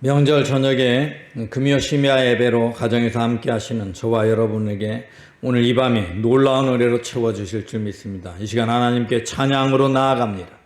명절 저녁에 금요 심야 예배로 가정에서 함께 하시는 저와 여러분에게 오늘 이 밤이 놀라운 은혜로 채워주실 줄 믿습니다. 이 시간 하나님께 찬양으로 나아갑니다.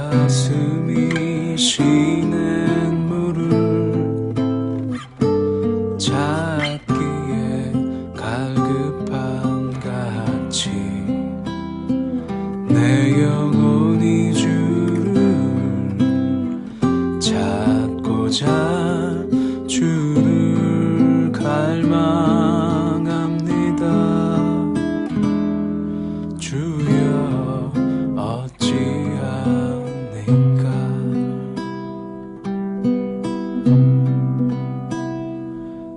사슴이 쉬는 물을 찾기에 갈급한 같이 내 영혼이 주를 찾고자 주를 갈망합니다. 주여 어찌합니까?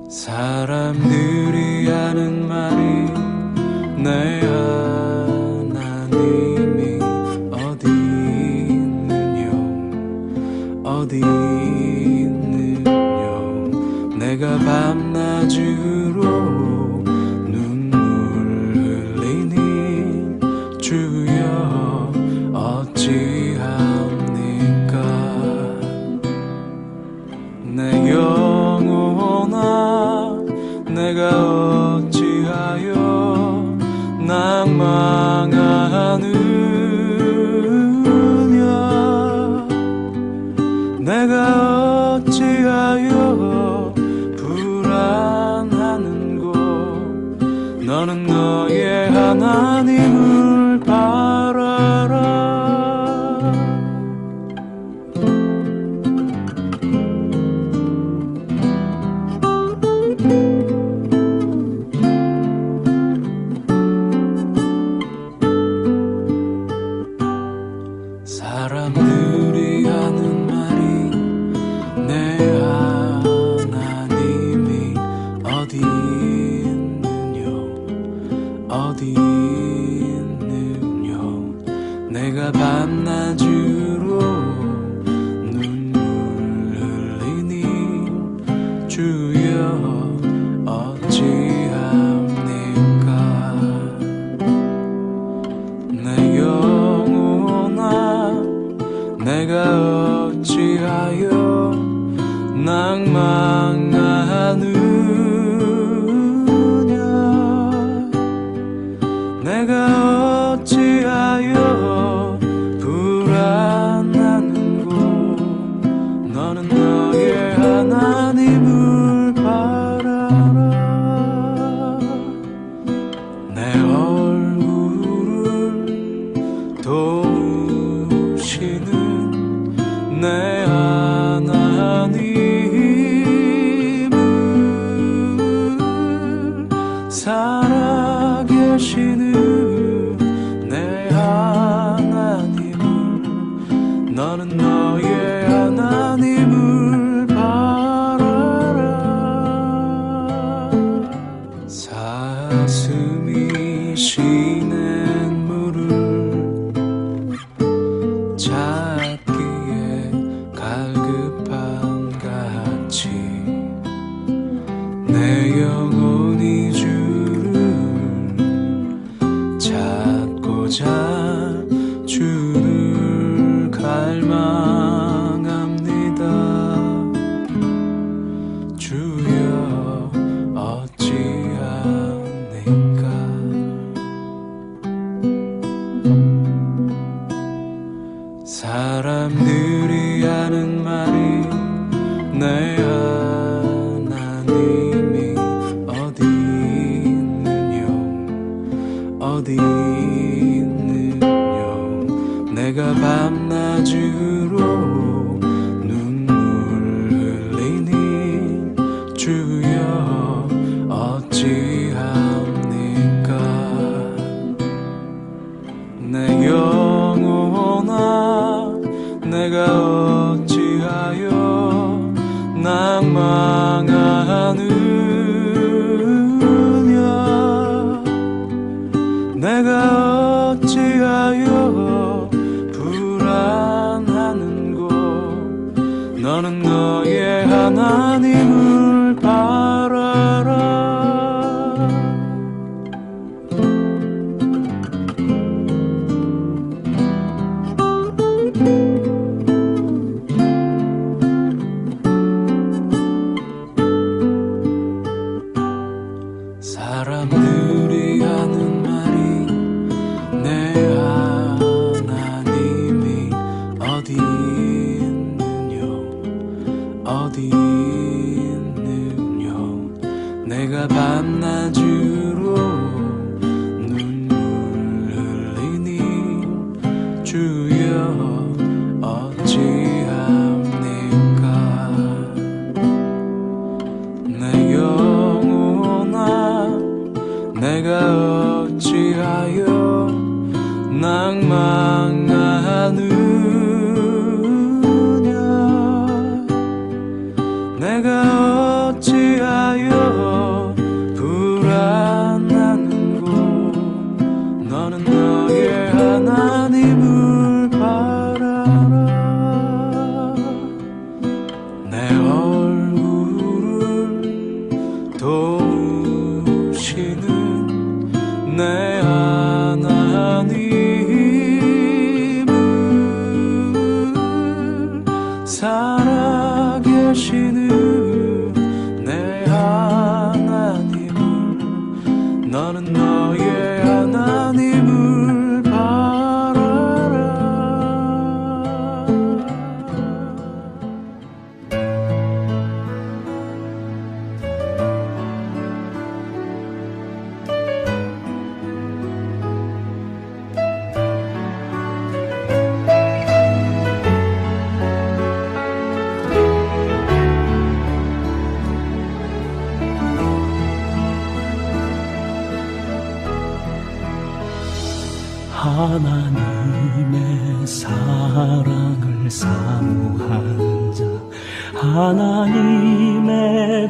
사람들이 하는 말이 내 하나님이 어디 있느뇨 어디 있느뇨 내가 밤낮으로 눈물 흘리니 주여 어찌합니까? 내 영 사람들이 하는 말이 내 하나님이 어디 있느뇨 어디 있느뇨 내가 밤낮으로 눈물 흘리니 주여 어찌합니까 내 영혼아 내가 어찌하여 낭망하느냐 내가 어찌하여 불안하는고 너는 너의 하나님을 바라라 내 얼굴을 도우시는 내 하나님을 살아계시는 내 하나님을 너는 너의 하나님을 바라라 사슴이 시냇 물을 찾기에 갈급한 같이 내 영혼이 주를 찾고자 주를 갈망합니다 주여 어찌합니까 사람들이 하는 말이 내 하나님이 어디 있느뇨 어디 있느뇨 내가 밤낮으로 눈물 흘리니 주여 어찌합니까 내 영혼아 내가 어찌하여 낭망하느냐 내가 어찌하여 불안하는고 너는 너의 하나님을 바라라 사람들이 하는 말이 내 하나님이 어디 있느뇨 어디 있느뇨 내가 밤낮으로 눈물 흘리니 주여 어찌합니까 내 영혼아 내가 어찌하여 낭망하느냐 내가 어찌하여 불안하는고 너는 너의 하나님을 바라라 내 얼굴을 도우시는 내 하나님을 살아계시는 내 하나님을 너는 너의 하나님을 바라라 하나님의 사랑 사랑을 사모하는 자, 하나님의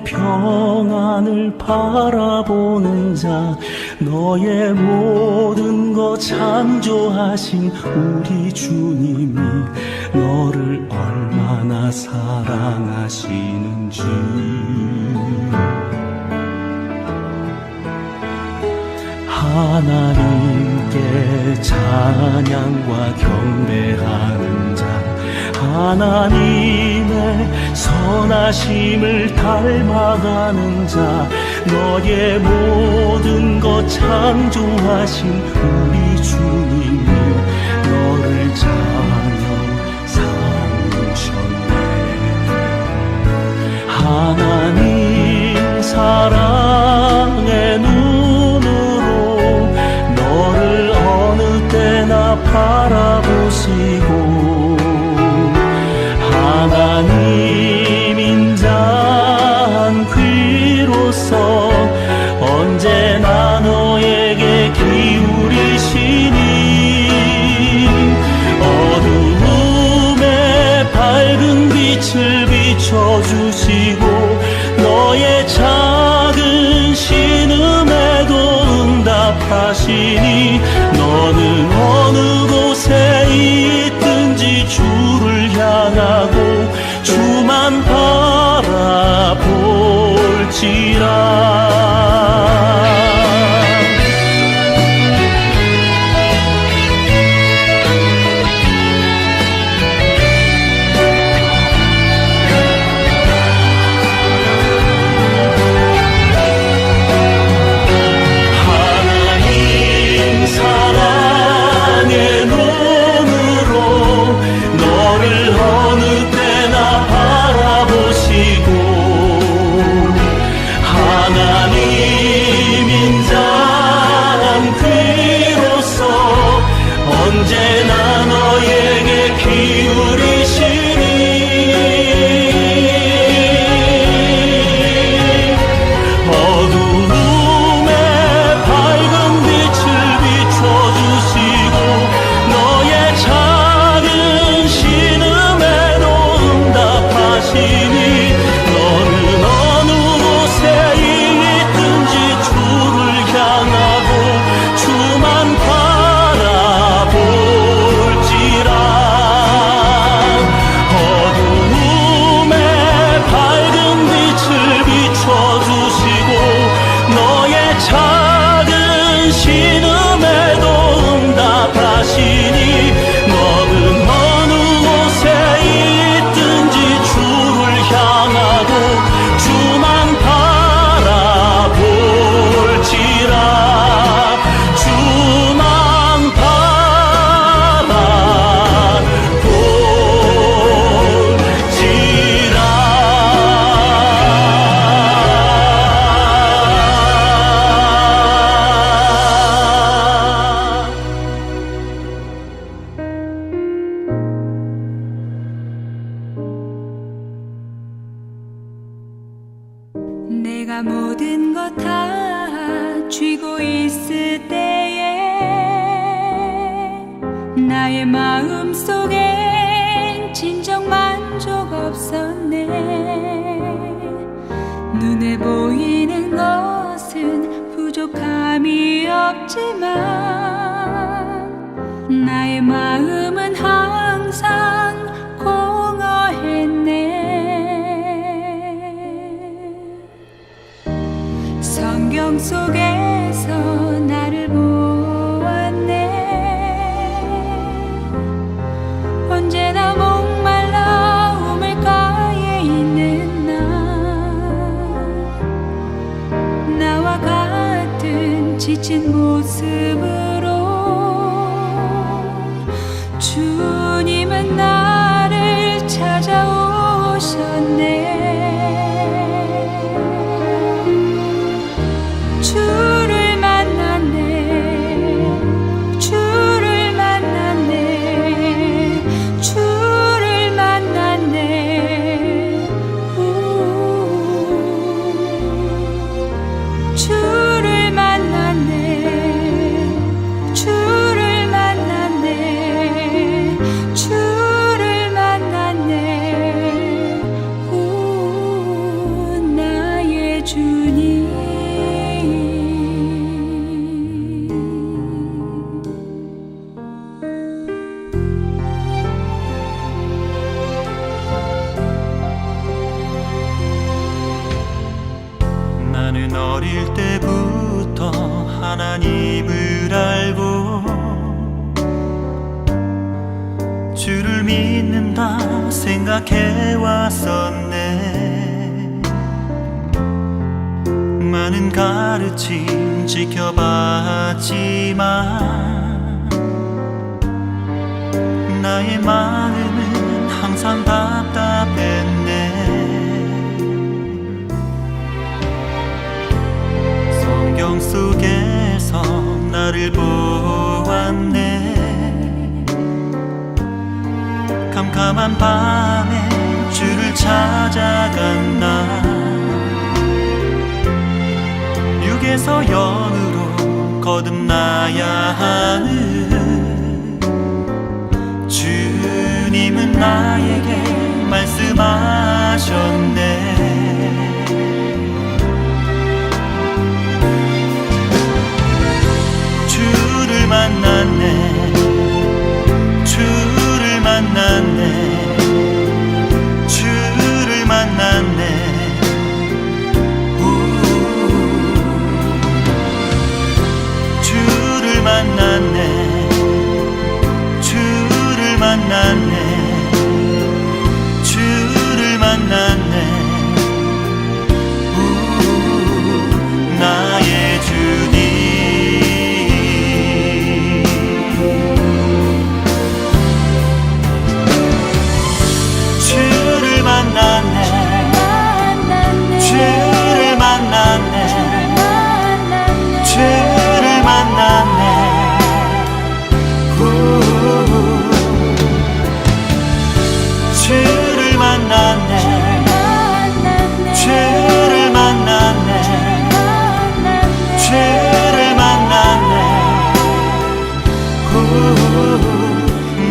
평안을 바라보는 자, 너의 모든 것 창조하신 우리 주님이 너를 얼마나 사랑하시는지. 하나님께 찬양과 경배하는 자, 하나님의 선하심을 닮아가는 자, 너의 모든 것 창조하신 우리 주님이 너를 자녀 삼으셨네. 하나님 사랑의 눈으로 너를 어느 때나 바라보시고, 하나님 인자한 귀로서 언제나 너에게 기울이시니, 어두움에 밝은 빛을 비춰주시고, 너의 작은 신음에도 응답하시니, 너는 어느 곳에 있든지 주를 향하고 주만 바라볼지라. 사랑의 눈으로 너를 어느 때나 바라보시고, 하나님 인자한 귀로서 언제나 너에게 기울이시니, 어두움에 밝은 빛을 비춰주시고, 너의 작은 신음에도 응답하시니, 너는 어느 곳에 있든지 주를 향하고 주만 바라볼지라. 어두움에 밝은 빛을 비춰주시고, 너의 작은 신음에도 응답하시니, 너는 어느 곳에 있든지 주를 향하고 주만 바라볼지라. 주만 내가 모든 것 다 쥐고 있을 때에 나의 마음 속엔 진정 만족 없었네. 눈에 보이는 것은 부족함이 없지만 나의 마음은 항상 공허했네. 성경 속에서 나를 보았네. 언제나 목말라 우물가에 있는 나와 같은 지친 모습으로 주님은 나를 찾아오셨네. 주를 만났네. 주를 만났네. 주를 만났네. 주를 만났네. 주를 만났네. 주를 믿는다 생각해 왔었네. 많은 가르침 지켜봤지만 나의 마음은 항상 답답했네. 성경 속에서 나를 보았네. 캄캄한 밤에 주를 찾아간 나, 육에서 영으로 거듭나야 하는 주님은 나에게 말씀하셨네. 주를 만났네. 주를 만났네. 주를 만났네. 주를 만났네. 주를 만났네. 주를 만났네. 나의 주님. 주를 만났네. 주를 만났네. 주를 만났네. 주를 만났네. 주를 만났네. 주를 만났네.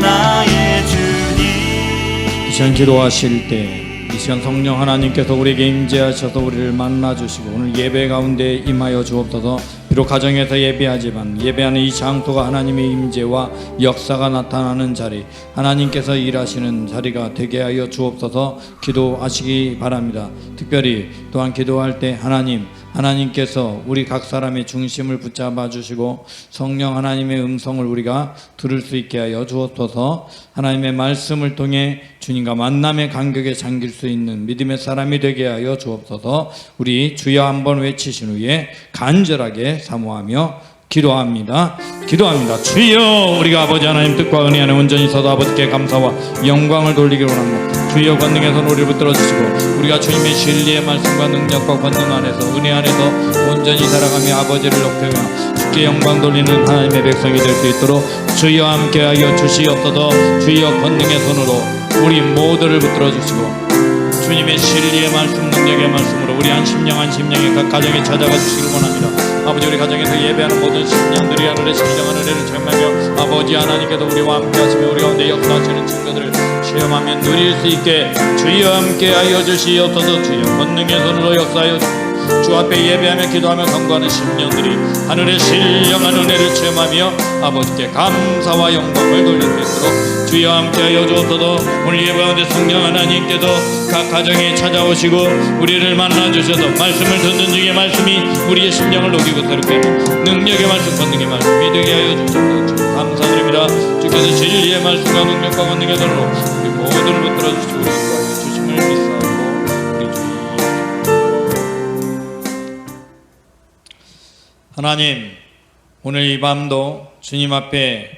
나의 주님. 이 시간 기도하실 때 이 시간 성령 하나님께서 우리에게 임재하셔서 우리를 만나주시고 오늘 예배 가운데 임하여 주옵소서. 비록 가정에서 예배하지만 예배하는 이 장소가 하나님의 임재와 역사가 나타나는 자리, 하나님께서 일하시는 자리가 되게 하여 주옵소서. 기도하시기 바랍니다. 특별히 또한 기도할 때 하나님께서 우리 각 사람의 중심을 붙잡아 주시고 성령 하나님의 음성을 우리가 들을 수 있게 하여 주옵소서. 하나님의 말씀을 통해 주님과 만남의 간격에 잠길 수 있는 믿음의 사람이 되게 하여 주옵소서. 우리 주여 한번 외치신 후에 간절하게 사모하며 기도합니다. 주여, 우리가 아버지 하나님 뜻과 은혜 안에 온전히 서도 아버지께 감사와 영광을 돌리기로 합니다. 주여, 권능의 손 우리를 붙들어 주시고 우리가 주님의 진리의 말씀과 능력과 권능 안에서 은혜 안에서 온전히 살아가며 아버지를 높이며 주께 영광 돌리는 하나님의 백성이 될 수 있도록 주여 함께하여 주시옵소서. 주여, 권능의 손으로 우리 모두를 붙들어 주시고 주님의 진리의 말씀, 능력의 말씀으로 우리 한 심령에 각 가정에 찾아가 주시길 원합니다. 아버지, 우리 가정에서 예배하는 모든 심령들이 하늘의 신령한 은혜를 체험하며 아버지 하나님께서 우리와 함께 하시며 우리 가운데 역사하시는 증거들을 체험하며 누릴 수 있게 주여 함께하여 주시옵소서. 주여, 권능의 손으로 역사하여 주 앞에 예배하며 기도하며 간구하는 심령들이 하늘의 신령한 은혜를 체험하며 아버지께 감사와 영광을 돌릴 수 있도록 주여 함께하여 주옵소서. 오늘 예배 가운데 성령 하나님께서 각 가정에 찾아오시고 우리를 만나주셔서 말씀을 듣는 중에 말씀이 우리의 심령을 녹이고 새롭게 하는 능력의 말씀, 권능의 말씀이 되게 하여 주옵소서. 주님 감사드립니다. 주께서 진리의 말씀과 능력과 권능의 손으로 우리 모두를 붙들어 주시고 우리 구하여 주심을 믿사오고 우리 주 하나님, 오늘 이 밤도 주님 앞에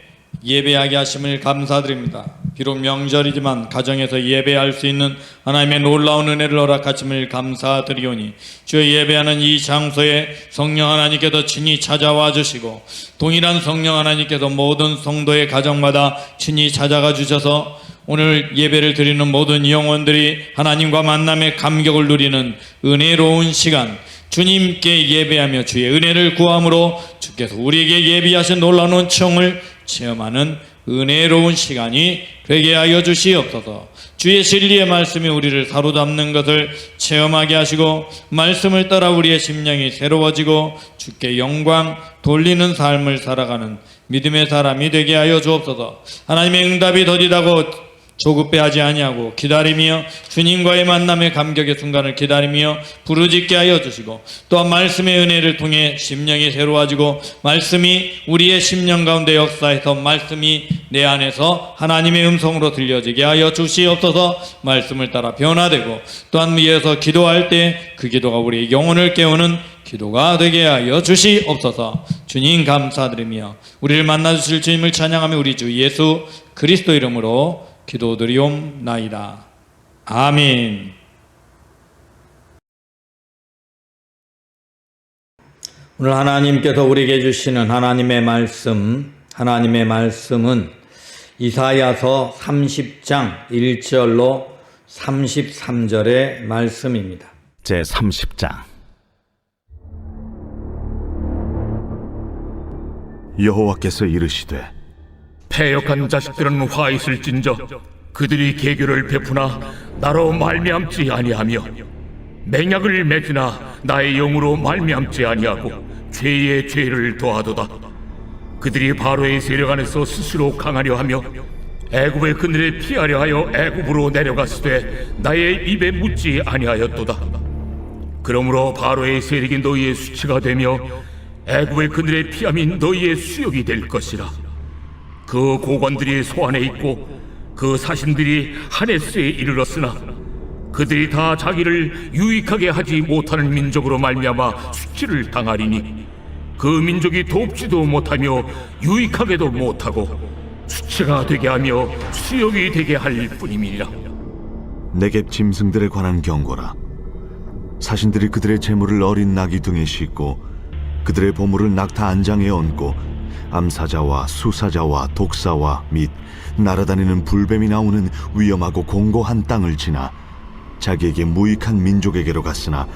예배하게 하심을 감사드립니다. 비록 명절이지만 가정에서 예배할 수 있는 하나님의 놀라운 은혜를 허락하심을 감사드리오니 주여, 예배하는 이 장소에 성령 하나님께서 친히 찾아와 주시고 동일한 성령 하나님께서 모든 성도의 가정마다 친히 찾아가 주셔서 오늘 예배를 드리는 모든 영혼들이 하나님과 만남의 감격을 누리는 은혜로운 시간, 주님께 예배하며 주의 은혜를 구함으로 주께서 우리에게 예비하신 놀라운 은총을 체험하는 은혜로운 시간이 되게 하여 주시옵소서. 주의 진리의 말씀이 우리를 사로잡는 것을 체험하게 하시고 말씀을 따라 우리의 심령이 새로워지고 주께 영광 돌리는 삶을 살아가는 믿음의 사람이 되게 하여 주옵소서. 하나님의 응답이 더디다고 조급해하지 아니하고 기다리며 주님과의 만남의 감격의 순간을 기다리며 부르짖게 하여 주시고, 또한 말씀의 은혜를 통해 심령이 새로워지고 말씀이 우리의 심령 가운데 역사해서 말씀이 내 안에서 하나님의 음성으로 들려지게 하여 주시옵소서. 말씀을 따라 변화되고 또한 위에서 기도할 때 그 기도가 우리의 영혼을 깨우는 기도가 되게 하여 주시옵소서. 주님 감사드리며 우리를 만나주실 주님을 찬양하며 우리 주 예수 그리스도 이름으로 기도드리옵나이다. 아멘. 오늘 하나님께서 우리에게 주시는 하나님의 말씀은 이사야서 30장 1절로 33절의 말씀입니다. 제30장. 여호와께서 이르시되 패역한 자식들은 화 있을진저 그들이 계교를 베푸나 나로 말미암지 아니하며 맹약을 맺으나 나의 영으로 말미암지 아니하고 죄의 죄를 더하도다. 그들이 바로의 세력 안에서 스스로 강하려 하며 애굽의 그늘에 피하려 하여 애굽으로 내려갔으되 나의 입에 묻지 아니하였도다. 그러므로 바로의 세력이 너희의 수치가 되며 애굽의 그늘에 피함이 너희의 수욕이 될 것이라. 그 고관들이 소안에 있고 그 사신들이 하네스에 이르렀으나 그들이 다 자기를 유익하게 하지 못하는 민족으로 말미암아 수치를 당하리니 그 민족이 돕지도 못하며 유익하게도 못하고 수치가 되게 하며 수욕이 되게 할 뿐임이니라. 네겝 짐승들에 관한 경고라. 사신들이 그들의 재물을 어린 나귀 등에 싣고 그들의 보물을 낙타 안장에 얹고 암사자와 수사자와 독사와 및 날아다니는 불뱀이 나오는 위험하고 공고한 땅을 지나 자기에게 무익한 민족에게로 갔으나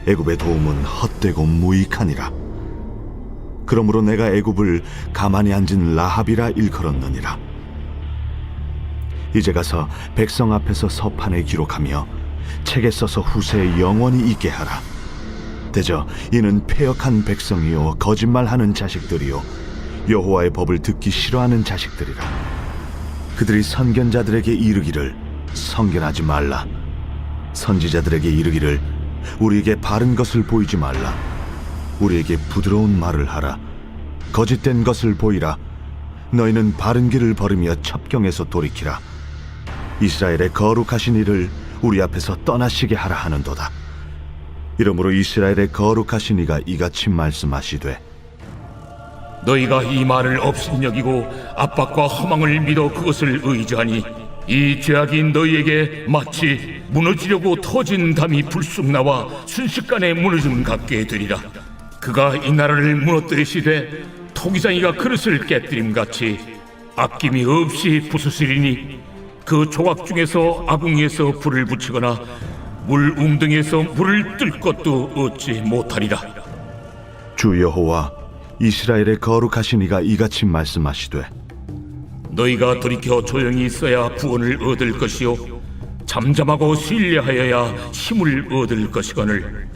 애굽의 도움은 헛되고 무익하니라. 그러므로 내가 애굽을 가만히 앉은 라합이라 일컬었느니라. 이제 가서 백성 앞에서 서판에 기록하며 책에 써서 후세에 영원히 있게 하라. 대저 이는 패역한 백성이요 거짓말하는 자식들이요 여호와의 법을 듣기 싫어하는 자식들이라. 그들이 선견자들에게 이르기를 선견하지 말라. 선지자들에게 이르기를 우리에게 바른 것을 보이지 말라. 우리에게 부드러운 말을 하라. 거짓된 것을 보이라. 너희는 바른 길을 버리며 첩경에서 돌이키라. 이스라엘의 거룩하신 이를 우리 앞에서 떠나시게 하라 하는도다. 이러므로 이스라엘의 거룩하신 이가 이같이 말씀하시되 너희가 이 말을 업신여기고 압박과 허망을 믿어 그것을 의지하니 이 죄악이 너희에게 마치 무너지려고 터진 담이 불쑥 나와 순식간에 무너짐 같게 되리라. 그가 이 나라를 무너뜨리시되 토기장이가 그릇을 깨뜨림같이 아낌이 없이 부수시리니 그 조각 중에서 아궁이에서 불을 붙이거나 물 웅덩이에서 물을 뜰 것도 얻지 못하리라. 주 여호와 이스라엘의 거룩하신 이가 이같이 말씀하시되 너희가 돌이켜 조용히 있어야 구원을 얻을 것이요 잠잠하고 신뢰하여야 힘을 얻을 것이거늘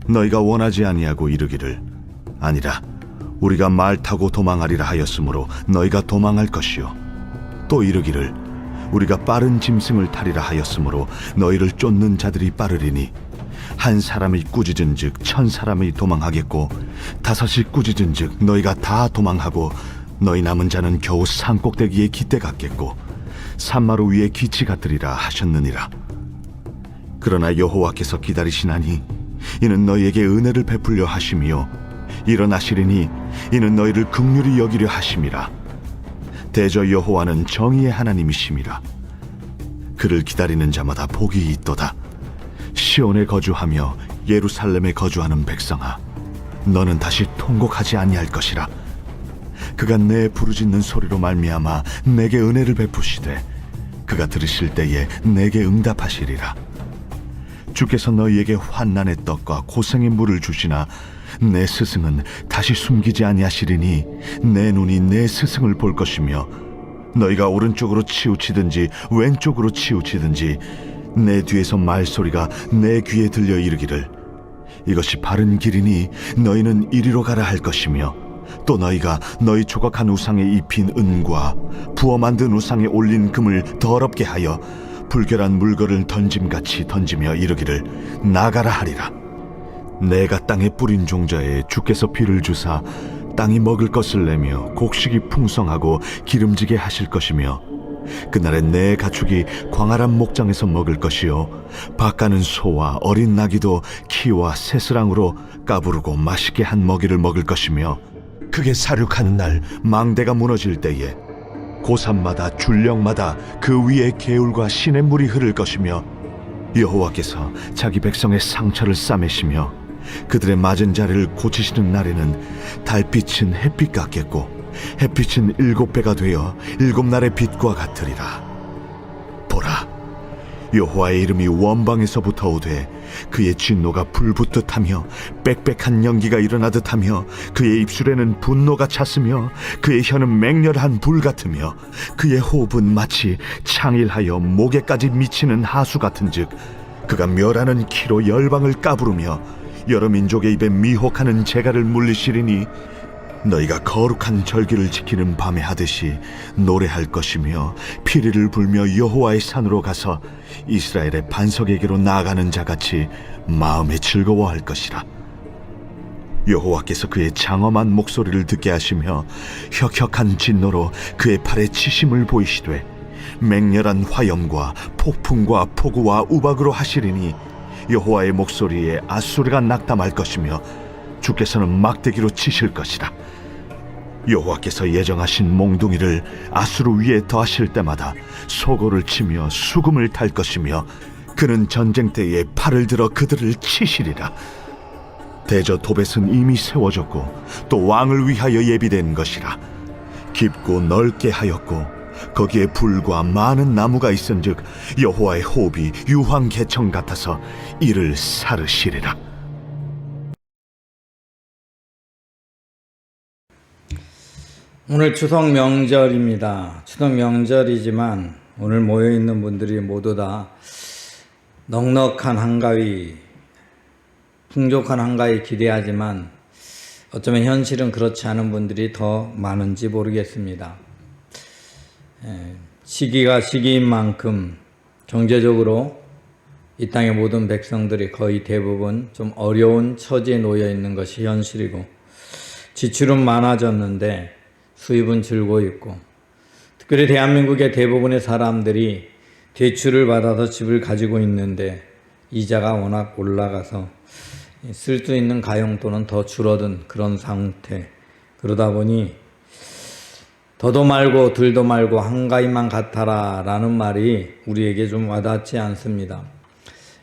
너희가 원하지 아니하고 이르기를 아니라 우리가 말 타고 도망하리라 하였으므로 너희가 도망할 것이요 또 이르기를 우리가 빠른 짐승을 타리라 하였으므로 너희를 쫓는 자들이 빠르리니 한 사람이 꾸짖은즉 1000사람이 도망하겠고 5이 꾸짖은즉 너희가 다 도망하고 너희 남은 자는 겨우 산꼭대기에 깃대 같겠고 산마루 위에 기치 같으리라 하셨느니라. 그러나 여호와께서 기다리시나니 이는 너희에게 은혜를 베풀려 하심이요 일어나시리니 이는 너희를 긍휼히 여기려 하심이라. 대저 여호와는 정의의 하나님이심이라. 그를 기다리는 자마다 복이 있도다. 시온에 거주하며 예루살렘에 거주하는 백성아, 너는 다시 통곡하지 아니할 것이라. 그가 내 부르짖는 소리로 말미암아 내게 은혜를 베푸시되 그가 들으실 때에 내게 응답하시리라. 주께서 너희에게 환난의 떡과 고생의 물을 주시나 내 스승은 다시 숨기지 아니하시리니 내 눈이 내 스승을 볼 것이며 너희가 오른쪽으로 치우치든지 왼쪽으로 치우치든지 내 뒤에서 말소리가 내 귀에 들려 이르기를 이것이 바른 길이니 너희는 이리로 가라 할 것이며 또 너희가 너희 조각한 우상에 입힌 은과 부어 만든 우상에 올린 금을 더럽게 하여 불결한 물건을 던짐같이 던지며 이르기를 나가라 하리라. 내가 땅에 뿌린 종자에 주께서 비를 주사 땅이 먹을 것을 내며 곡식이 풍성하고 기름지게 하실 것이며 그날에 내 가축이 광활한 목장에서 먹을 것이요 밭가는 소와 어린 나귀도 키와 새스랑으로 까부르고 맛있게 한 먹이를 먹을 것이며 그게 사륙하는 날 망대가 무너질 때에 고산마다 줄령마다 그 위에 개울과 시냇물이 흐를 것이며 여호와께서 자기 백성의 상처를 싸매시며 그들의 맞은 자리를 고치시는 날에는 달빛은 햇빛 같겠고 햇빛은 7배가 되어 7날의 빛과 같으리라. 보라, 여호와의 이름이 원방에서부터 오되 그의 진노가 불붙듯 하며 빽빽한 연기가 일어나듯 하며 그의 입술에는 분노가 찼으며 그의 혀는 맹렬한 불 같으며 그의 호흡은 마치 창일하여 목에까지 미치는 하수 같은즉 그가 멸하는 키로 열방을 까부르며 여러 민족의 입에 미혹하는 재갈을 물리시리니 너희가 거룩한 절기를 지키는 밤에 하듯이 노래할 것이며 피리를 불며 여호와의 산으로 가서 이스라엘의 반석에게로 나아가는 자같이 마음에 즐거워할 것이라. 여호와께서 그의 장엄한 목소리를 듣게 하시며 혁혁한 진노로 그의 팔에 치심을 보이시되 맹렬한 화염과 폭풍과 폭우와 우박으로 하시리니 여호와의 목소리에 아수르가 낙담할 것이며 주께서는 막대기로 치실 것이라. 여호와께서 예정하신 몽둥이를 아수르 위에 더하실 때마다 소고를 치며 수금을 탈 것이며 그는 전쟁 때에 팔을 들어 그들을 치시리라. 대저 도벳은 이미 세워졌고 또 왕을 위하여 예비된 것이라. 깊고 넓게 하였고 거기에 불과 많은 나무가 있은즉 여호와의 호흡이 유황 개청 같아서 이를 사르시리라. 오늘 추석 명절입니다. 추석 명절이지만 오늘 모여있는 분들이 모두 다 넉넉한 한가위, 풍족한 한가위 기대하지만 어쩌면 현실은 그렇지 않은 분들이 더 많은지 모르겠습니다. 시기가 시기인 만큼 경제적으로 이 땅의 모든 백성들이 거의 대부분 좀 어려운 처지에 놓여 있는 것이 현실이고 지출은 많아졌는데 수입은 줄고 있고 특별히 대한민국의 대부분의 사람들이 대출을 받아서 집을 가지고 있는데 이자가 워낙 올라가서 쓸 수 있는 가용돈은 더 줄어든 그런 상태. 그러다 보니 더도 말고 덜도 말고 한가위만 같아라 라는 말이 우리에게 좀 와닿지 않습니다.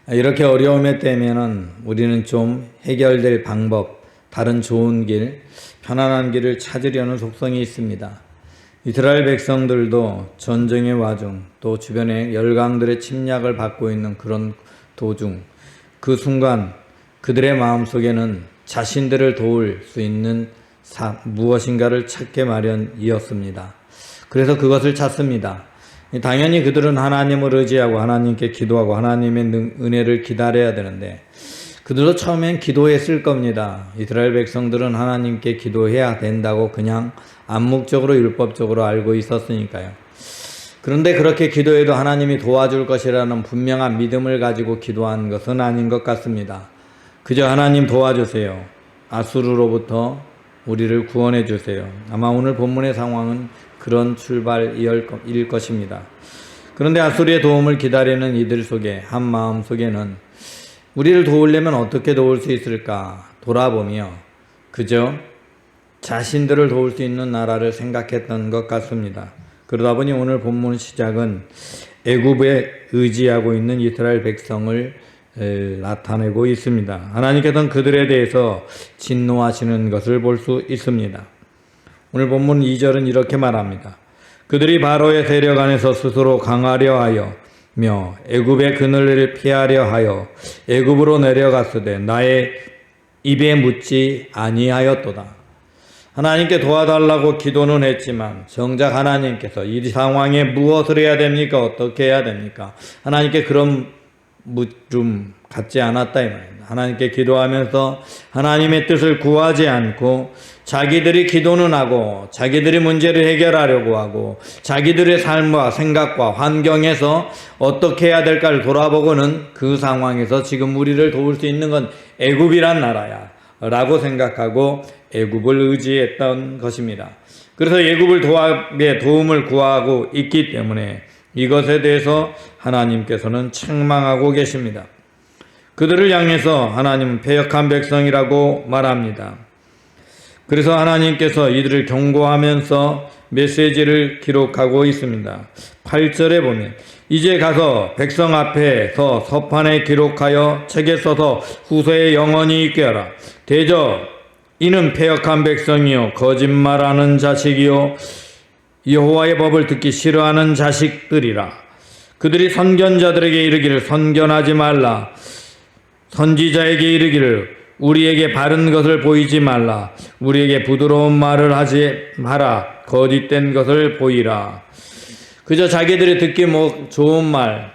이렇게 어려움에 때면은 우리는 좀 해결될 방법, 다른 좋은 길, 편안한 길을 찾으려는 속성이 있습니다. 이스라엘 백성들도 전쟁의 와중 또 주변에 열강들의 침략을 받고 있는 그런 도중 그 순간 그들의 마음속에는 자신들을 도울 수 있는 무엇인가를 찾게 마련이었습니다. 그래서 그것을 찾습니다. 당연히 그들은 하나님을 의지하고 하나님께 기도하고 하나님의 은혜를 기다려야 되는데 그들도 처음엔 기도했을 겁니다. 이스라엘 백성들은 하나님께 기도해야 된다고 그냥 암묵적으로 율법적으로 알고 있었으니까요. 그런데 그렇게 기도해도 하나님이 도와줄 것이라는 분명한 믿음을 가지고 기도한 것은 아닌 것 같습니다. 그저 하나님 도와주세요. 아수르로부터 우리를 구원해 주세요. 아마 오늘 본문의 상황은 그런 출발일 것입니다. 그런데 아수르의 도움을 기다리는 이들 속에 한 마음 속에는 우리를 도우려면 어떻게 도울 수 있을까 돌아보며 그저 자신들을 도울 수 있는 나라를 생각했던 것 같습니다. 그러다 보니 오늘 본문 시작은 애굽에 의지하고 있는 이스라엘 백성을 나타내고 있습니다. 하나님께서는 그들에 대해서 진노하시는 것을 볼 수 있습니다. 오늘 본문 2절은 이렇게 말합니다. 그들이 바로의 세력 안에서 스스로 강하려 하여며 애굽의 그늘을 피하려 하여 애굽으로 내려갔으되 나의 입에 묻지 아니하였도다. 하나님께 도와달라고 기도는 했지만 정작 하나님께서 이 상황에 무엇을 해야 됩니까? 어떻게 해야 됩니까? 하나님께 그런 물음 갖지 않았다 이 말입니다. 하나님께 기도하면서 하나님의 뜻을 구하지 않고 자기들이 기도는 하고 자기들이 문제를 해결하려고 하고 자기들의 삶과 생각과 환경에서 어떻게 해야 될까를 돌아보고는 그 상황에서 지금 우리를 도울 수 있는 건 애굽이란 나라야 라고 생각하고 애굽을 의지했던 것입니다. 그래서 애굽을 도움을 구하고 있기 때문에 이것에 대해서 하나님께서는 책망하고 계십니다. 그들을 향해서 하나님은 패역한 백성이라고 말합니다. 그래서 하나님께서 이들을 경고하면서 메시지를 기록하고 있습니다. 8절에 보면 이제 가서 백성 앞에서 서판에 기록하여 책에 써서 후세에 영원히 있게 하라. 대저 이는 패역한 백성이요 거짓말하는 자식이요 여호와의 법을 듣기 싫어하는 자식들이라. 그들이 선견자들에게 이르기를 선견하지 말라. 선지자에게 이르기를 우리에게 바른 것을 보이지 말라. 우리에게 부드러운 말을 하지 마라. 거짓된 것을 보이라. 그저 자기들이 듣기 좋은 말,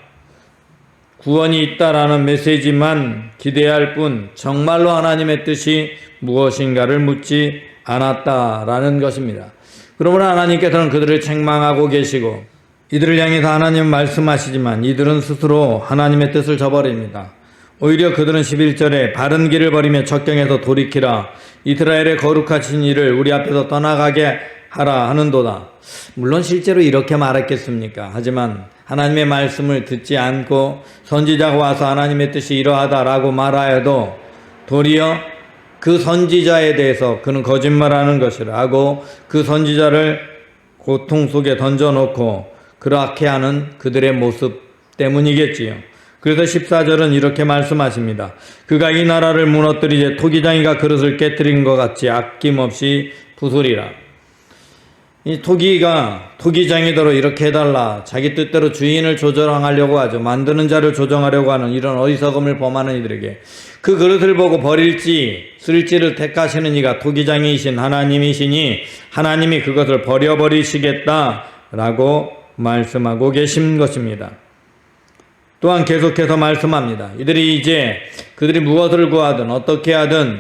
구원이 있다라는 메시지만 기대할 뿐 정말로 하나님의 뜻이 무엇인가를 묻지 않았다라는 것입니다. 그러므로 하나님께서는 그들을 책망하고 계시고 이들을 향해서 하나님은 말씀하시지만 이들은 스스로 하나님의 뜻을 저버립니다. 오히려 그들은 11절에 바른 길을 버리며 적경에서 돌이키라. 이스라엘의 거룩하신 일을 우리 앞에서 떠나가게 하라 하는도다. 물론 실제로 이렇게 말했겠습니까? 하지만 하나님의 말씀을 듣지 않고 선지자가 와서 하나님의 뜻이 이러하다라고 말하여도 도리어 그 선지자에 대해서 그는 거짓말하는 것이라 하고 그 선지자를 고통 속에 던져놓고 그렇게 하는 그들의 모습 때문이겠지요. 그래서 14절은 이렇게 말씀하십니다. 그가 이 나라를 무너뜨리되 토기장이가 그릇을 깨뜨린 것 같이 아낌없이 부수리라. 이 토기장이더러 이렇게 해달라. 자기 뜻대로 주인을 조정하려고 하죠. 만드는 자를 조정하려고 하는 이런 어리석음을 범하는 이들에게 그 그릇을 보고 버릴지 쓸지를 택하시는 이가 토기장이신 하나님이시니 하나님이 그것을 버려버리시겠다라고 말씀하고 계신 것입니다. 또한 계속해서 말씀합니다. 이들이 이제 그들이 무엇을 구하든 어떻게 하든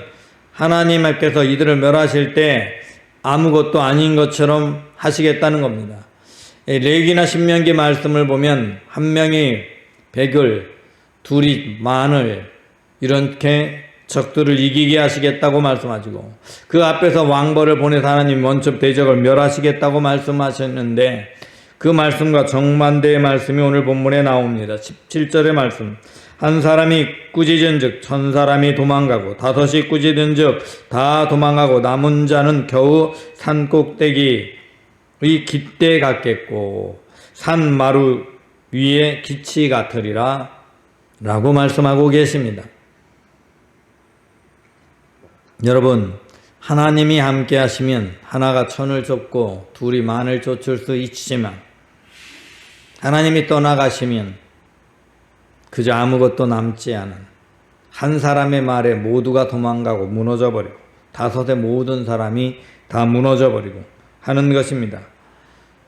하나님 앞에서 이들을 멸하실 때 아무것도 아닌 것처럼 하시겠다는 겁니다. 레위기나 신명기 말씀을 보면 한 명이 100을 둘이 10,000을 이렇게 적들을 이기게 하시겠다고 말씀하시고 그 앞에서 왕벌을 보내서 하나님 원첩 대적을 멸하시겠다고 말씀하셨는데 그 말씀과 정반대의 말씀이 오늘 본문에 나옵니다. 17절의 말씀. 한 사람이 꾸짖은즉 1000사람이 도망가고 5이 꾸짖은즉 다 도망가고 남은 자는 겨우 산꼭대기의 깃대 같겠고 산 마루 위에 기치 같으리라 라고 말씀하고 계십니다. 여러분, 하나님이 함께 하시면 하나가 1000을 쫓고 둘이 10,000을 쫓을 수 있지만 하나님이 떠나가시면 그저 아무것도 남지 않은 한 사람의 말에 모두가 도망가고 무너져버리고 5의 모든 사람이 다 무너져버리고 하는 것입니다.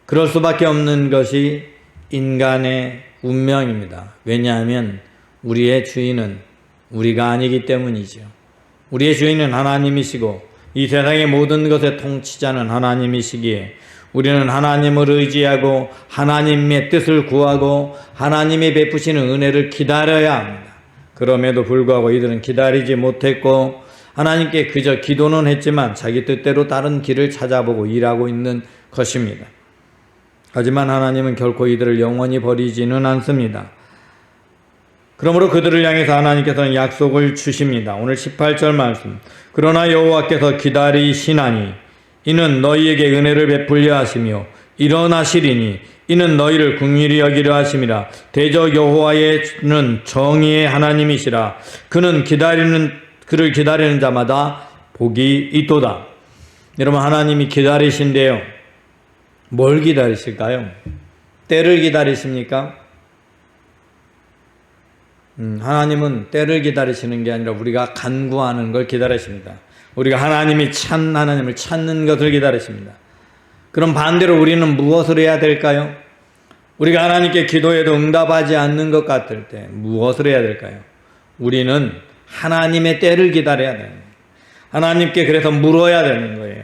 그럴 수밖에 없는 것이 인간의 운명입니다. 왜냐하면 우리의 주인은 우리가 아니기 때문이죠. 우리의 주인은 하나님이시고 이 세상의 모든 것의 통치자는 하나님이시기에 우리는 하나님을 의지하고 하나님의 뜻을 구하고 하나님이 베푸시는 은혜를 기다려야 합니다. 그럼에도 불구하고 이들은 기다리지 못했고 하나님께 그저 기도는 했지만 자기 뜻대로 다른 길을 찾아보고 일하고 있는 것입니다. 하지만 하나님은 결코 이들을 영원히 버리지는 않습니다. 그러므로 그들을 향해서 하나님께서는 약속을 주십니다. 오늘 18절 말씀. 그러나 여호와께서 기다리시나니 이는 너희에게 은혜를 베풀려 하시며 일어나시리니 이는 너희를 긍휼히 여기려 하심이라. 대저 여호와는 정의의 하나님이시라. 그를 기다리는 자마다 복이 있도다. 여러분, 하나님이 기다리신대요. 뭘 기다리실까요? 때를 기다리십니까? 하나님은 때를 기다리시는 게 아니라 우리가 간구하는 걸 기다리십니다. 우리가 하나님을 찾는 것을 기다리십니다. 그럼 반대로 우리는 무엇을 해야 될까요? 우리가 하나님께 기도해도 응답하지 않는 것 같을 때 무엇을 해야 될까요? 우리는 하나님의 때를 기다려야 됩니다. 하나님께 그래서 물어야 되는 거예요.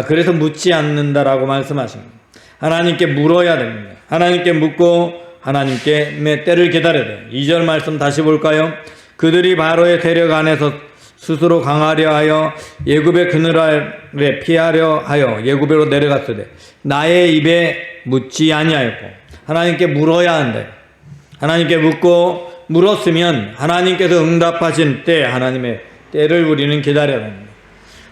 그래서 묻지 않는다라고 말씀하십니다. 하나님께 물어야 됩니다. 하나님께 묻고 하나님께 때를 기다려야 돼요. 2절 말씀 다시 볼까요? 그들이 바로의 세력 안에서 스스로 강하려 하여 예굽의 그늘 아래 피하려 하여 예굽으로 내려갔으되 나의 입에 묻지 아니하였고, 하나님께 물어야 한다. 하나님께 묻고 물었으면 하나님께서 응답하신 때 하나님의 때를 우리는 기다려야 합니다.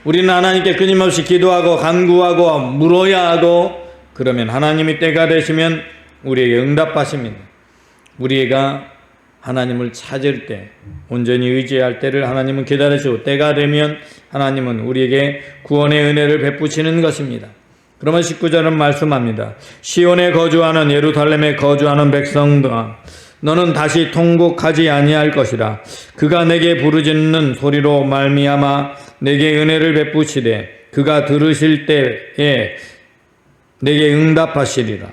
우리는 하나님께 끊임없이 기도하고 간구하고 물어야 하고, 그러면 하나님이 때가 되시면 우리에게 응답하십니다. 우리가 하나님을 찾을 때, 온전히 의지할 때를 하나님은 기다리시고, 때가 되면 하나님은 우리에게 구원의 은혜를 베푸시는 것입니다. 그러면 19절은 말씀합니다. 시온에 거주하는, 예루살렘에 거주하는 백성들아, 너는 다시 통곡하지 아니할 것이라. 그가 내게 부르짖는 소리로 말미암아 내게 은혜를 베푸시되 그가 들으실 때에 내게 응답하시리라.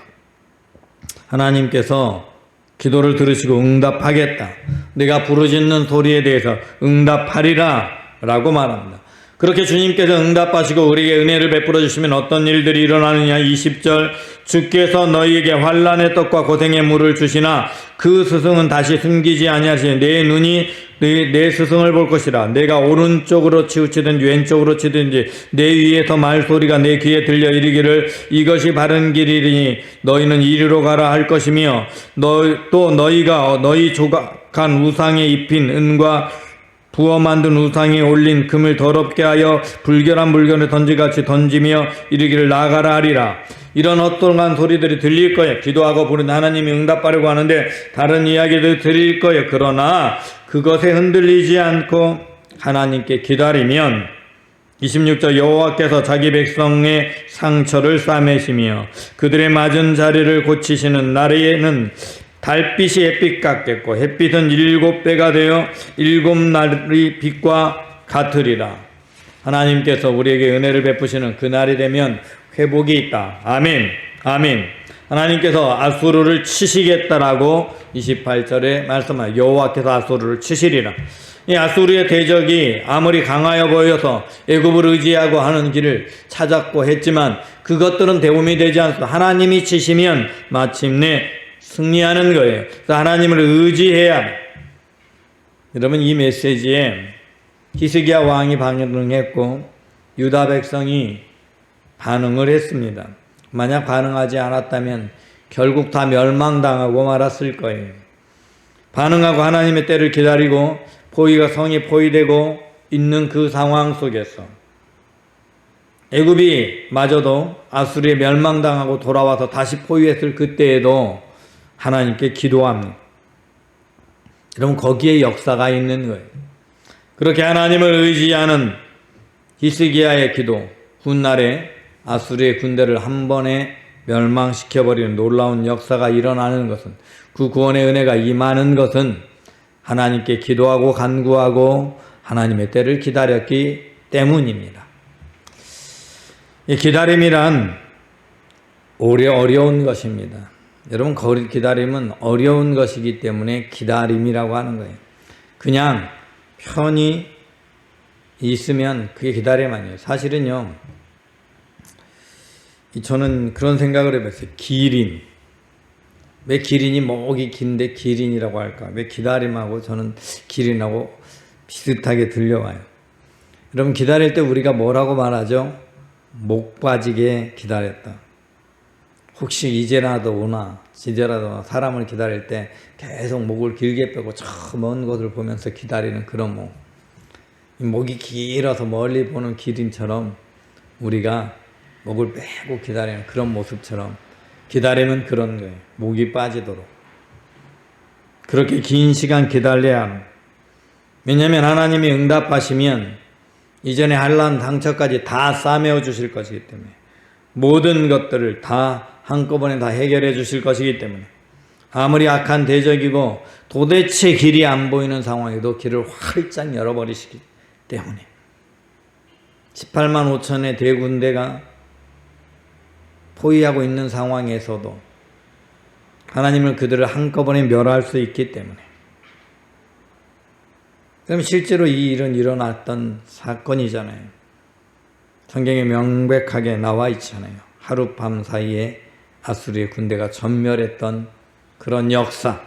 하나님께서 기도를 들으시고 응답하겠다, 내가 부르짖는 소리에 대해서 응답하리라 라고 말합니다. 그렇게 주님께서 응답하시고 우리에게 은혜를 베풀어 주시면 어떤 일들이 일어나느냐. 20절, 주께서 너희에게 환난의 떡과 고생의 물을 주시나 그 스승은 다시 숨기지 아니하시니 내 눈이 내 스승을 볼 것이라. 내가 오른쪽으로 치우치든지 왼쪽으로 치든지 내 위에서 말소리가 내 귀에 들려 이르기를 이것이 바른 길이니 너희는 이리로 가라 할 것이며, 또 너희가 너희 조각한 우상에 입힌 은과 부어 만든 우상에 올린 금을 더럽게 하여 불결한 물건을 던지같이 던지며 이르기를 나가라 하리라. 이런 헛동안 소리들이 들릴 거예요. 기도하고 부르는 하나님이 응답하려고 하는데 다른 이야기들 들릴 거예요. 그러나 그것에 흔들리지 않고 하나님께 기다리면 26절, 여호와께서 자기 백성의 상처를 싸매시며 그들의 맞은 자리를 고치시는 날에는 달빛이 햇빛 같겠고 햇빛은 7배가 되어 7날의 빛과 같으리라. 하나님께서 우리에게 은혜를 베푸시는 그 날이 되면 회복이 있다. 아멘. 아멘. 하나님께서 아수르를 치시겠다라고 28절에 말씀하여 여호와께서 아수르를 치시리라. 이 아수르의 대적이 아무리 강하여 보여서 애굽을 의지하고 하는 길을 찾았고 했지만 그것들은 도움이 되지 않습니다. 하나님이 치시면 마침내 승리하는 거예요. 그래서 하나님을 의지해야 해요. 여러분, 이 메시지에 히스기야 왕이 반응했고 유다 백성이 반응을 했습니다. 만약 반응하지 않았다면 결국 다 멸망당하고 말았을 거예요. 반응하고 하나님의 때를 기다리고 성이 포위되고 있는 그 상황 속에서 애굽이 마저도 아수르에 멸망당하고 돌아와서 다시 포위했을 그때에도 하나님께 기도합니다. 여러분, 거기에 역사가 있는 거예요. 그렇게 하나님을 의지하는 히스기야의 기도, 훗날에 아수르의 군대를 한 번에 멸망시켜버리는 놀라운 역사가 일어나는 것은, 그 구원의 은혜가 임하는 것은 하나님께 기도하고 간구하고 하나님의 때를 기다렸기 때문입니다. 이 기다림이란 어려운 것입니다. 여러분, 기다림은 어려운 것이기 때문에 기다림이라고 하는 거예요. 그냥 편히 있으면 그게 기다림 아니에요. 사실은요, 저는 그런 생각을 해봤어요. 기린. 왜 기린이 목이 긴데 기린이라고 할까? 왜 기다림하고 저는 기린하고 비슷하게 들려와요. 여러분, 기다릴 때 우리가 뭐라고 말하죠? 목 빠지게 기다렸다. 혹시 이제라도 오나, 사람을 기다릴 때 계속 목을 길게 빼고 저 먼 곳을 보면서 기다리는 그런 목. 목이 길어서 멀리 보는 기린처럼 우리가 목을 빼고 기다리는 그런 모습처럼 기다림은 그런 거예요. 목이 빠지도록. 그렇게 긴 시간 기다려야 하는. 왜냐하면 하나님이 응답하시면 이전에 한란 상처까지 다 싸매어 주실 것이기 때문에, 모든 것들을 다 한꺼번에 다 해결해 주실 것이기 때문에, 아무리 악한 대적이고 도대체 길이 안 보이는 상황에도 길을 활짝 열어버리시기 때문에 18만 5천의 대군대가 포위하고 있는 상황에서도 하나님은 그들을 한꺼번에 멸할 수 있기 때문에. 그럼 실제로 이 일은 일어났던 사건이잖아요. 성경에 명백하게 나와 있잖아요. 하룻밤 사이에 아수르의 군대가 전멸했던 그런 역사.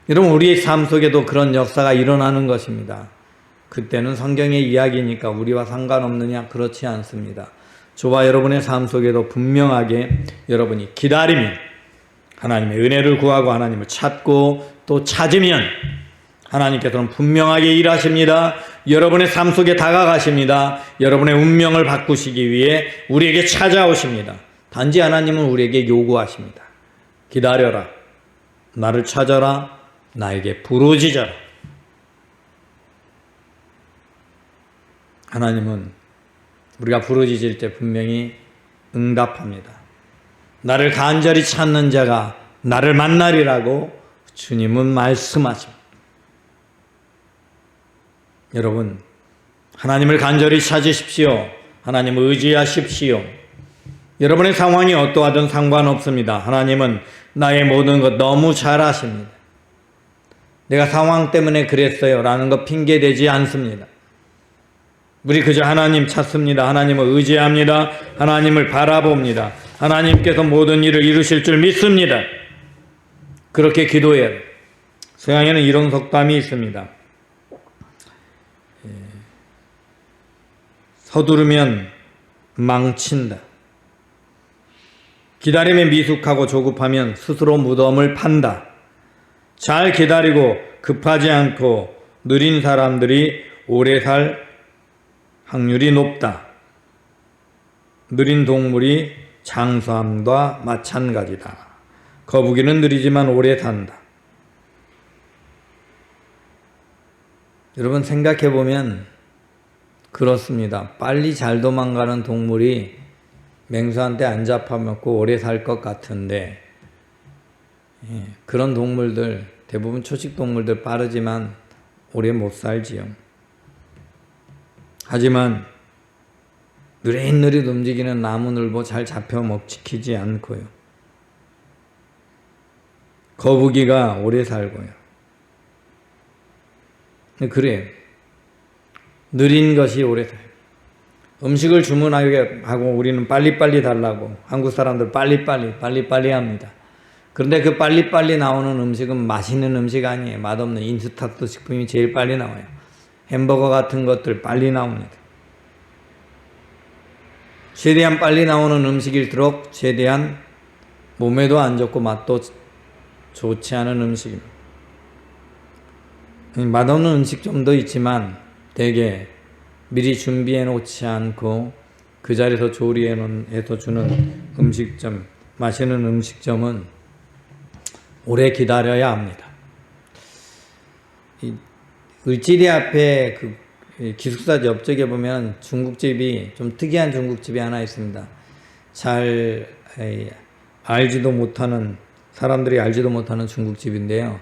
여러분, 우리의 삶 속에도 그런 역사가 일어나는 것입니다. 그때는 성경의 이야기니까 우리와 상관없느냐? 그렇지 않습니다. 저와 여러분의 삶 속에도 분명하게 여러분이 기다리면, 하나님의 은혜를 구하고 하나님을 찾고 또 찾으면 하나님께서는 분명하게 일하십니다. 여러분의 삶 속에 다가가십니다. 여러분의 운명을 바꾸시기 위해 우리에게 찾아오십니다. 단지 하나님은 우리에게 요구하십니다. 기다려라. 나를 찾아라. 나에게 부르짖어라. 하나님은 우리가 부르짖을 때 분명히 응답합니다. 나를 간절히 찾는 자가 나를 만나리라고 주님은 말씀하십니다. 여러분, 하나님을 간절히 찾으십시오. 하나님을 의지하십시오. 여러분의 상황이 어떠하든 상관없습니다. 하나님은 나의 모든 것 너무 잘 아십니다. 내가 상황 때문에 그랬어요 라는 거 핑계대지 않습니다. 우리 그저 하나님 찾습니다. 하나님을 의지합니다. 하나님을 바라봅니다. 하나님께서 모든 일을 이루실 줄 믿습니다. 그렇게 기도해야 돼요. 서양에는 이런 속담이 있습니다. 서두르면 망친다. 기다림에 미숙하고 조급하면 스스로 무덤을 판다. 잘 기다리고 급하지 않고 느린 사람들이 오래 살 확률이 높다. 느린 동물이 장수함과 마찬가지다. 거북이는 느리지만 오래 산다. 여러분, 생각해보면 그렇습니다. 빨리 잘 도망가는 동물이 맹수한테 안 잡아먹고 오래 살 것 같은데, 그런 동물들, 대부분 초식 동물들 빠르지만 오래 못 살지요. 하지만 느릿느릿 움직이는 나무늘보 잘 지키지 않고요. 거북이가 오래 살고요. 그래요. 느린 것이 오래 살아요. 음식을 주문하고 우리는 빨리빨리 달라고, 한국 사람들 빨리빨리 합니다. 그런데 그 빨리빨리 나오는 음식은 맛있는 음식 아니에요. 맛없는 인스턴트 식품이 제일 빨리 나와요. 햄버거 같은 것들 빨리 나옵니다. 최대한 빨리 나오는 음식일수록 최대한 몸에도 안 좋고 맛도 좋지 않은 음식입니다. 맛없는 음식점도 있지만 대개 미리 준비해 놓지 않고 그 자리에서 조리해서 주는 음식점, 맛있는 음식점은 오래 기다려야 합니다. 을지리 앞에 그 기숙사 옆쪽에 보면 중국집이, 좀 특이한 중국집이 하나 있습니다. 잘 알지도 못하는, 사람들이 알지도 못하는 중국집인데요.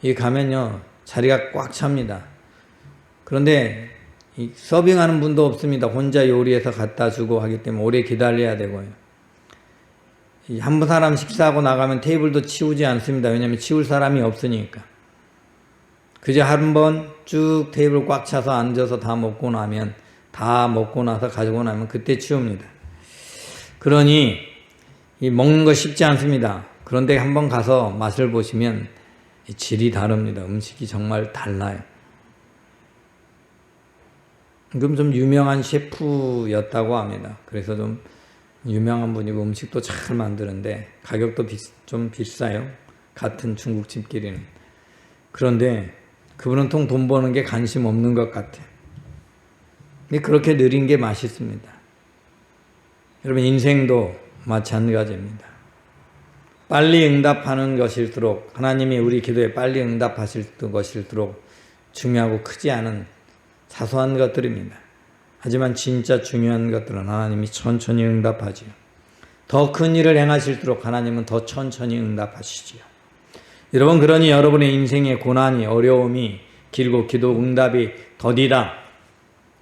이 가면요, 자리가 꽉 찹니다. 그런데 서빙하는 분도 없습니다. 혼자 요리해서 갖다 주고 하기 때문에 오래 기다려야 되고요. 한 사람 식사하고 나가면 테이블도 치우지 않습니다. 왜냐하면 치울 사람이 없으니까. 그저 한 번 쭉 테이블 꽉 차서 앉아서 다 먹고 나서 가지고 나면 그때 치웁니다. 그러니 이 먹는 거 쉽지 않습니다. 그런데 한번 가서 맛을 보시면 질이 다릅니다. 음식이 정말 달라요. 그럼 좀 유명한 셰프였다고 합니다. 그래서 좀 유명한 분이고 음식도 잘 만드는데 가격도 좀 비싸요. 같은 중국집끼리는. 그런데 그분은 통 돈 버는 게 관심 없는 것 같아요. 근데 그렇게 느린 게 맛있습니다. 여러분, 인생도 마찬가지입니다. 빨리 응답하는 것일수록, 하나님이 우리 기도에 빨리 응답하실 것일수록 중요하고 크지 않은 사소한 것들입니다. 하지만 진짜 중요한 것들은 하나님이 천천히 응답하지요. 더 큰 일을 행하실수록 하나님은 더 천천히 응답하시지요. 여러분, 그러니 여러분의 인생의 고난이, 어려움이 길고 기도 응답이 더디다.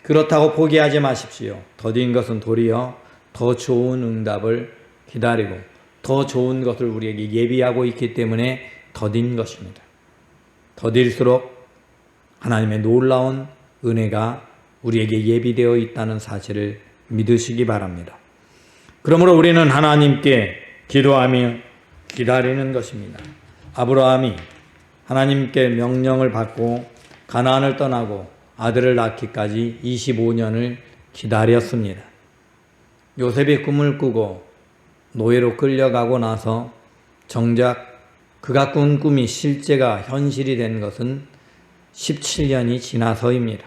그렇다고 포기하지 마십시오. 더딘 것은 도리어 더 좋은 응답을 기다리고 더 좋은 것을 우리에게 예비하고 있기 때문에 더딘 것입니다. 더딜수록 하나님의 놀라운 은혜가 우리에게 예비되어 있다는 사실을 믿으시기 바랍니다. 그러므로 우리는 하나님께 기도하며 기다리는 것입니다. 아브라함이 하나님께 명령을 받고 가나안을 떠나고 아들을 낳기까지 25년을 기다렸습니다. 요셉이 꿈을 꾸고 노예로 끌려가고 나서 정작 그가 꾼 꿈이 실제가 현실이 된 것은 17년이 지나서입니다.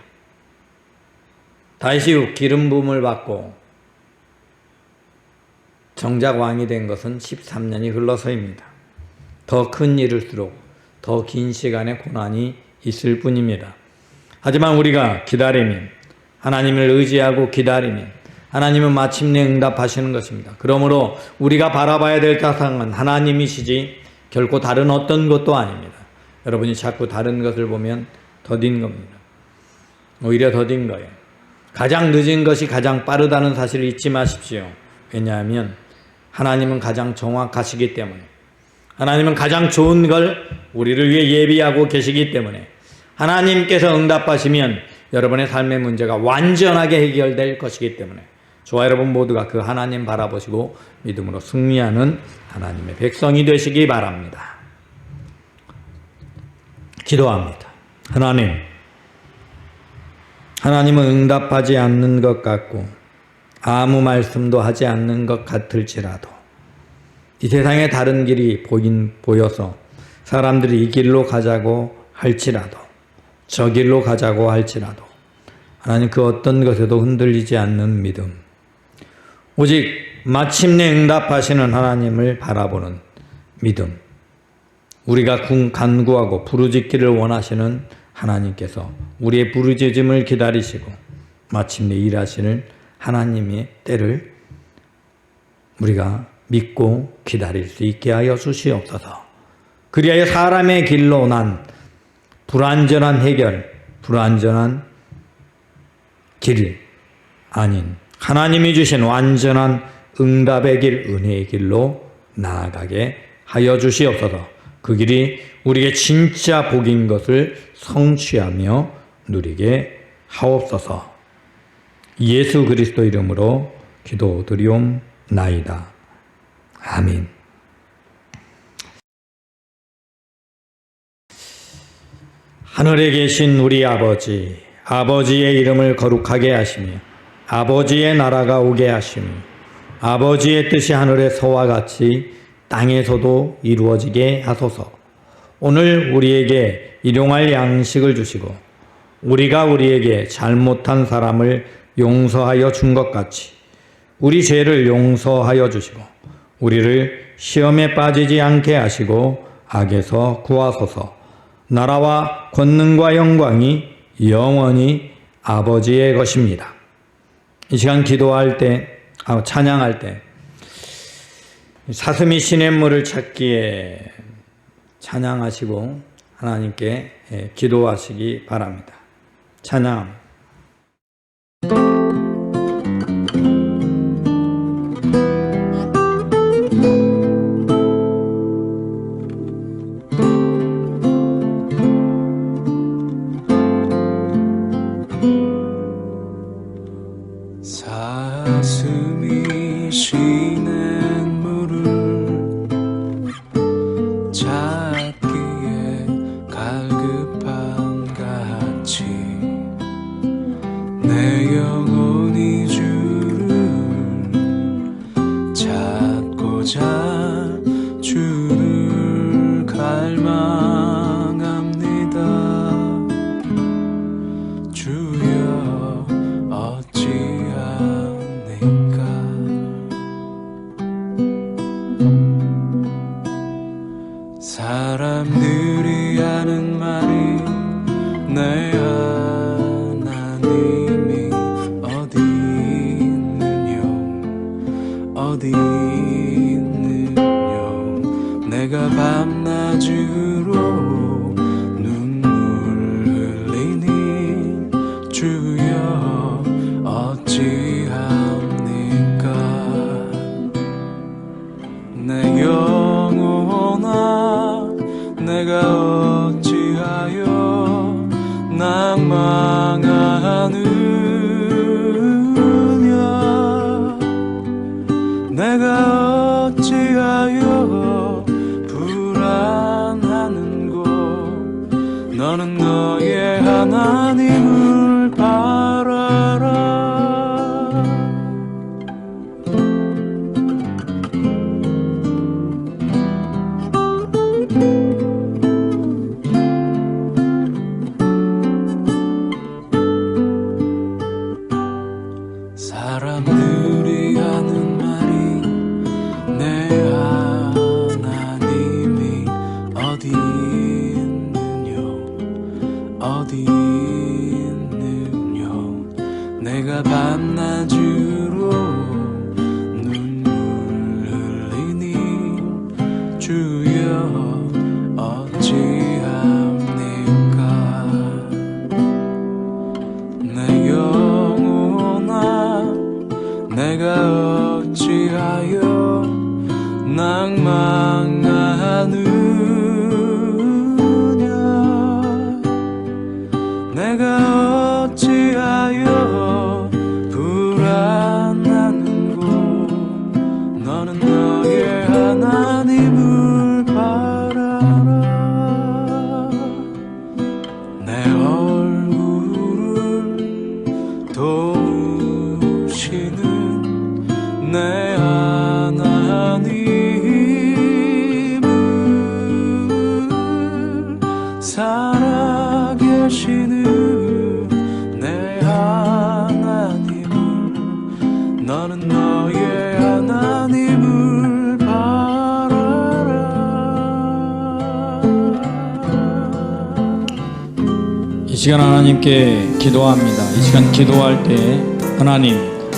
다시 후 기름 부음을 받고 정작 왕이 된 것은 13년이 흘러서입니다. 더 큰 일일수록 더 긴 시간의 고난이 있을 뿐입니다. 하지만 우리가 기다리면, 하나님을 의지하고 기다리면 하나님은 마침내 응답하시는 것입니다. 그러므로 우리가 바라봐야 될 대상은 하나님이시지 결코 다른 어떤 것도 아닙니다. 여러분이 자꾸 다른 것을 보면 더딘 겁니다. 오히려 더딘 거예요. 가장 늦은 것이 가장 빠르다는 사실을 잊지 마십시오. 왜냐하면 하나님은 가장 정확하시기 때문에, 하나님은 가장 좋은 걸 우리를 위해 예비하고 계시기 때문에 하나님께서 응답하시면 여러분의 삶의 문제가 완전하게 해결될 것이기 때문에 저와 여러분 모두가 그 하나님 바라보시고 믿음으로 승리하는 하나님의 백성이 되시기 바랍니다. 기도합니다. 하나님은 응답하지 않는 것 같고 아무 말씀도 하지 않는 것 같을지라도 이 세상에 다른 길이 보여서 사람들이 이 길로 가자고 할지라도 저 길로 가자고 할지라도 하나님 그 어떤 것에도 흔들리지 않는 믿음, 오직 마침내 응답하시는 하나님을 바라보는 믿음, 우리가 간구하고 부르짖기를 원하시는 하나님께서 우리의 부르짖음을 기다리시고 마침내 일하시는 하나님의 때를 우리가 믿고 기다릴 수 있게 하여 주시옵소서. 그리하여 사람의 길로 난 불완전한 해결, 불완전한 길 아닌 하나님이 주신 완전한 응답의 길, 은혜의 길로 나아가게 하여 주시옵소서. 그 길이 우리에게 진짜 복인 것을 성취하며 누리게 하옵소서. 예수 그리스도 이름으로 기도드리옵나이다. 아멘. 하늘에 계신 우리 아버지, 아버지의 이름을 거룩하게 하시며 아버지의 나라가 오게 하시며 아버지의 뜻이 하늘에서와 같이 땅에서도 이루어지게 하소서. 오늘 우리에게 일용할 양식을 주시고 우리가 우리에게 잘못한 사람을 용서하여 준 것 같이 우리 죄를 용서하여 주시고 우리를 시험에 빠지지 않게 하시고 악에서 구하소서. 나라와 권능과 영광이 영원히 아버지의 것입니다. 이 시간 기도할 때, 찬양할 때 사슴이 시냇물을 찾기에 찬양하시고 하나님께 기도하시기 바랍니다. 찬양합니다. 사슴이 시냇물을 찾기에 갈급한 같이 내 영혼이 주를 찾고자 주를 갈망합니다. 주여 어찌합니까? 사람들이 하는 말이 내 하나님이 어디 있느뇨 어디 있느뇨 내가 밤낮으로 눈물 흘리니 주여 어찌합니까? 내 내가 어찌하여 낭망하느냐 내가 어찌하여 불안하는고 너는 너의 하나님을 바라라 사람들이 하는 말이 내 하나님이 어디 있느냐 어디 있느냐 내가 밤낮으로 눈물 흘리니 주여 어찌합니까 내 영혼아 내가 어찌하여 낭망하느냐 내가 어찌하여 불안하는고 너는 너의 하나님을 바라라 내 얼굴을 도우시는 내 하나님을 살아계시는 내 하나님을 너는 너의 하나님을 바라라 이 시간 하나님께 기도합니다. 이 시간 기도할 때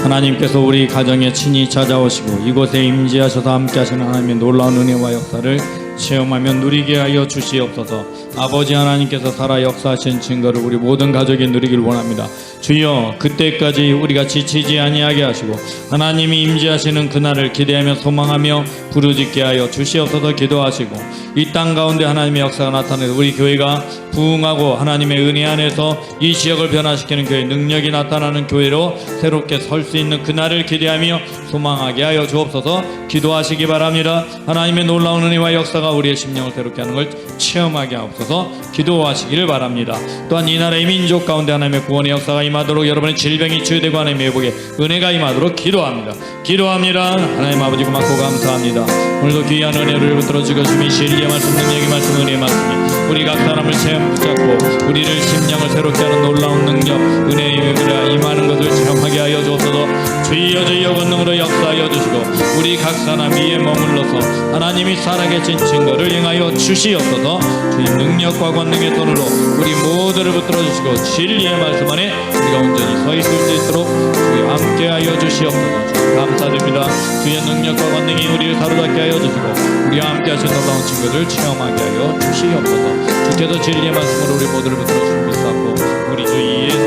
하나님께서 우리 가정에 친히 찾아오시고 이곳에 임재하셔서 함께 하시는 하나님의 놀라운 은혜와 역사를 체험하며 누리게 하여 주시옵소서. 아버지 하나님께서 살아 역사하신 증거를 우리 모든 가족이 누리길 원합니다. 주여 그때까지 우리가 지치지 아니하게 하시고 하나님이 임재하시는 그날을 기대하며 소망하며 부르짖게 하여 주시옵소서. 기도하시고 이 땅 가운데 하나님의 역사가 나타내서 우리 교회가 부흥하고 하나님의 은혜 안에서 이 지역을 변화시키는 교회 능력이 나타나는 교회로 새롭게 설 수 있는 그날을 기대하며 소망하게 하여 주옵소서. 기도하시기 바랍니다. 하나님의 놀라운 은혜와 역사가 우리의 심령을 새롭게 하는 걸 체험하게 하옵소서. 기도하시기를 바랍니다. 또한 이 나라의 민족 가운데 하나님의 구원의 역사가 임하도록 여러분의 질병이 치유되고 하나님의 회복에 은혜가 임하도록 기도합니다. 하나님 아버지 고맙고 감사합니다. 오늘도 귀한 은혜를 붙들어 주시니 진리의 말씀 능력의 말씀 은혜의 말씀이 우리 각 사람을 체험 붙잡고 우리를 심령을 새롭게 하는 놀라운 능력 은혜의 은혜가 임하는 것을 체험하게 하여 주옵소서. 주여 권능으로 역사하여 주시고 우리 각 사람 위에 머물러서 하나님이 살아계신 증거를 행하여 주시옵소서. 주의 능력과 권능의 손으로 우리 모두를 붙들어 주시고 진리의 말씀 안에 우리가 온전히 서 있을 수 있도록 주여 함께하여 주시옵소서. 주님 감사드립니다. 주의 능력과 권능이 우리를 사로잡게 하여 주시고 우리와 함께하신 놀라운 증거를 체험하게 하여 주시옵소서. 주께서 진리의 말씀으로 우리 모두를 붙들어 주시고 믿사옵고 우리 주 예수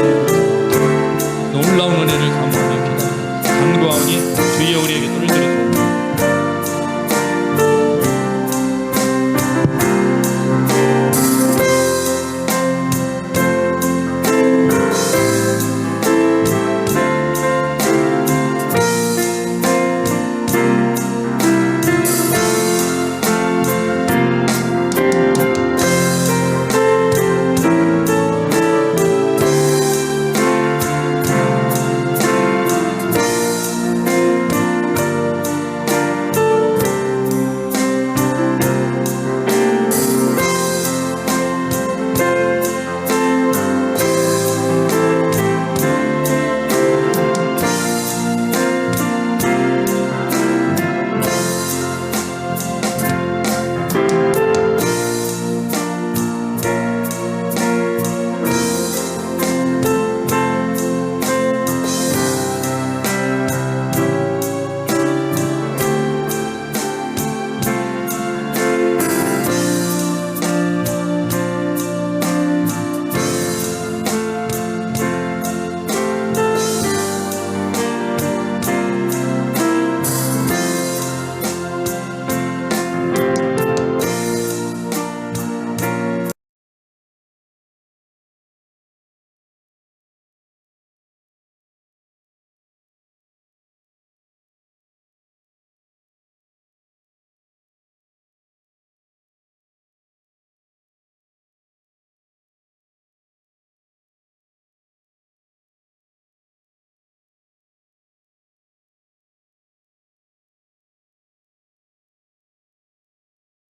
놀라운 은혜를 사모하며 기도합니다. 간구하오니 주여 우리에게 눈을 들으소서.